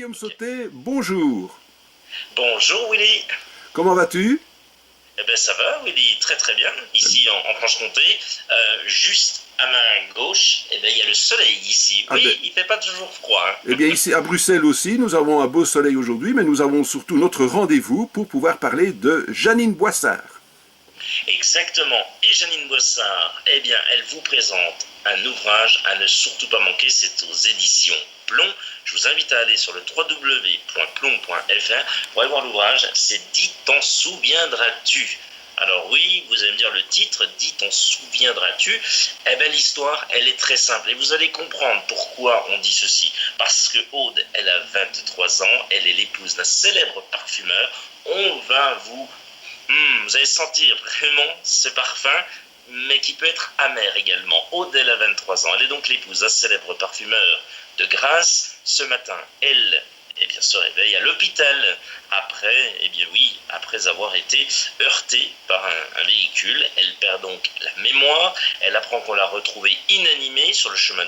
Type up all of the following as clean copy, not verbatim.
Guillaume Sauté, bonjour. Bonjour Willy. Comment vas-tu? Eh ben ça va Willy, très très bien. Ici en Franche-Comté, juste à ma gauche, eh ben il y a le soleil ici. Ah ben, Oui, il fait pas toujours froid, eh hein. bien ici à Bruxelles aussi, nous avons un beau soleil aujourd'hui, mais nous avons surtout notre rendez-vous pour pouvoir parler de Janine Boissard. Exactement. Et Janine Boissard, eh bien elle vous présente un ouvrage à ne surtout pas manquer, c'est aux éditions Plomb. Je vous invite à aller sur le www.plomb.fr pour aller voir l'ouvrage, c'est Dis t'en souviendras-tu. Alors oui, vous allez me dire le titre, Dis t'en souviendras-tu. Eh bien l'histoire, elle est très simple et vous allez comprendre pourquoi on dit ceci. Parce que Aude, elle a 23 ans, elle est l'épouse d'un célèbre parfumeur. Vous allez sentir vraiment ce parfum, mais qui peut être amer également. Aude, elle a 23 ans, elle est donc l'épouse d'un célèbre parfumeur de Grasse. Ce matin, elle se réveille à l'hôpital après avoir été heurtée par un véhicule. Elle perd donc la mémoire, elle apprend qu'on l'a retrouvée inanimée sur un chemin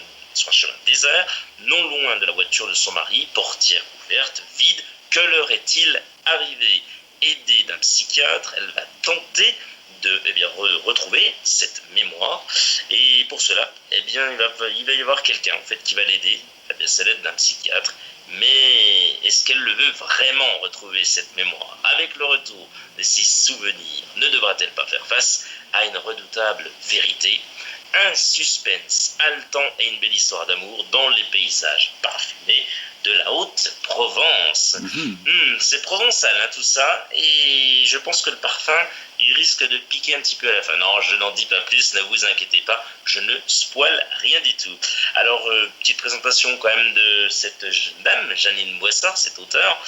désert, non loin de la voiture de son mari, portière ouverte, vide. Que leur est-il arrivé? Aidée d'un psychiatre, elle va tenter de retrouver cette mémoire. Et pour cela, il va y avoir quelqu'un en fait qui va l'aider. C'est l'aide d'un psychiatre. Mais est-ce qu'elle le veut vraiment retrouver cette mémoire? Avec le retour de ses souvenirs, ne devra-t-elle pas faire face à une redoutable vérité? Un suspense haletant et une belle histoire d'amour dans les paysages parfumés de la Haute-Provence. C'est provençal tout ça, et je pense que le parfum, il risque de piquer un petit peu à la fin. Non, je n'en dis pas plus, ne vous inquiétez pas, je ne spoil rien du tout. Alors, petite présentation quand même de cette jeune dame, Janine Boissard, cet auteur,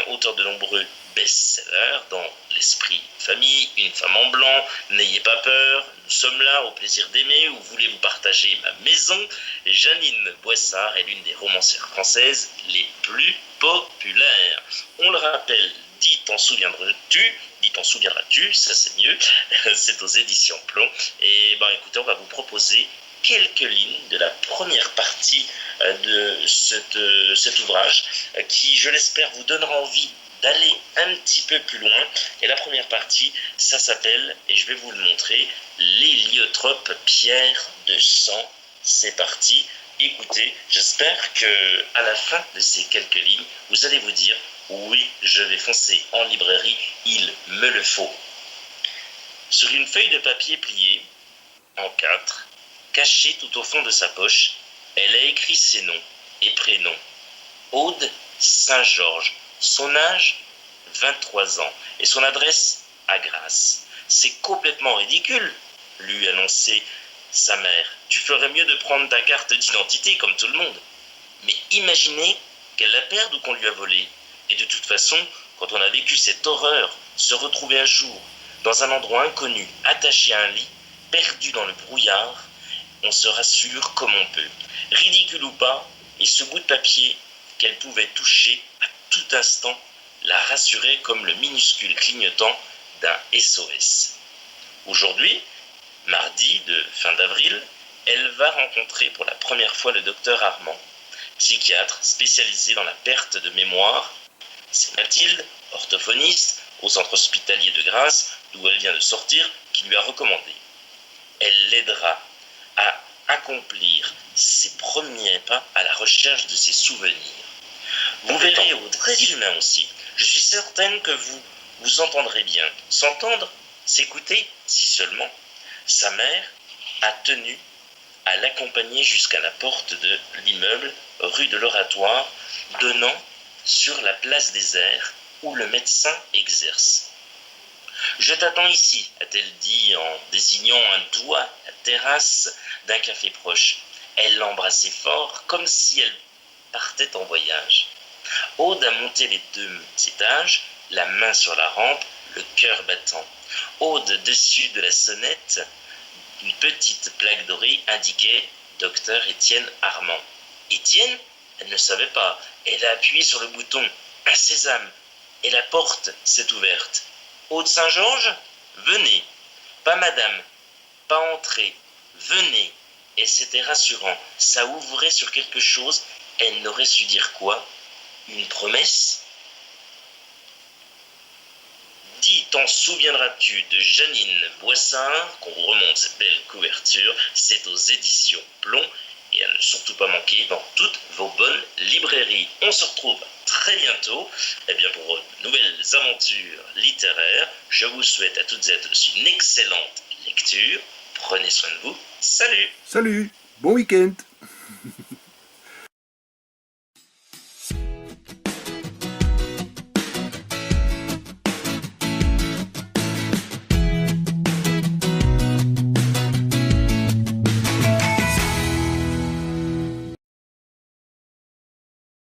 auteur de nombreux best-sellers dans l'esprit famille, Une femme en blanc, N'ayez pas peur, Nous sommes là, Au plaisir d'aimer, ou Voulez-vous partager ma maison. Janine Boissard est l'une des romancières françaises les plus populaires. On le rappelle, Dis t'en souviendras-tu, ça c'est mieux, c'est aux éditions Plomb. Et écoutez, on va vous proposer quelques lignes de la première partie de cet ouvrage qui, je l'espère, vous donnera envie d'aller un petit peu plus loin. Et la première partie, ça s'appelle, et je vais vous le montrer, L'héliotrope pierre de sang. C'est parti, écoutez, j'espère que à la fin de ces quelques lignes, vous allez vous dire, oui, je vais foncer en librairie, il me le faut. Sur une feuille de papier pliée en 4, cachée tout au fond de sa poche, elle a écrit ses noms et prénoms. Aude Saint-Georges, son âge 23 ans et son adresse à Grasse. C'est complètement ridicule, lui annonçait sa mère. Tu ferais mieux de prendre ta carte d'identité comme tout le monde. Mais imaginez qu'elle la perde ou qu'on lui a volé. Et de toute façon, quand on a vécu cette horreur, se retrouver un jour dans un endroit inconnu, attaché à un lit, perdu dans le brouillard, on se rassure comme on peut. Ridicule ou pas, et ce bout de papier qu'elle pouvait toucher à tout instant la rassurait comme le minuscule clignotant d'un SOS. Aujourd'hui, mardi de fin d'avril, elle va rencontrer pour la première fois le docteur Armand, psychiatre spécialisé dans la perte de mémoire. C'est Mathilde, orthophoniste, au centre hospitalier de Grasse, d'où elle vient de sortir, qui lui a recommandé. Elle l'aidera à accomplir ses premiers pas à la recherche de ses souvenirs. Vous verrez, très humain aussi. Je suis certaine que vous entendrez bien. S'entendre, s'écouter, si seulement. Sa mère a tenu à l'accompagner jusqu'à la porte de l'immeuble, rue de l'Oratoire, donnant sur la place des Airs, où le médecin exerce. Je t'attends ici, a-t-elle dit en désignant un doigt la terrasse d'un café proche. Elle l'embrassait fort, comme si elle partait en voyage. Aude a monté les 2 étages, la main sur la rampe, le cœur battant. Aude, dessus de la sonnette, une petite plaque dorée indiquait « Docteur Étienne Armand ». Étienne? Elle ne savait pas. Elle a appuyé sur le bouton « Un sésame » et la porte s'est ouverte. « Aude Saint-Georges? Venez. » Pas madame, pas entrer. Venez. Et c'était rassurant. Ça ouvrait sur quelque chose. Elle n'aurait su dire quoi. Une promesse. Dis, t'en souviendras-tu de Janine Boissin, qu'on vous remonte cette belle couverture, c'est aux éditions Plomb, et à ne surtout pas manquer dans toutes vos bonnes librairies. On se retrouve très bientôt pour de nouvelles aventures littéraires. Je vous souhaite à toutes et à tous une excellente lecture. Prenez soin de vous. Salut! Salut, bon week-end.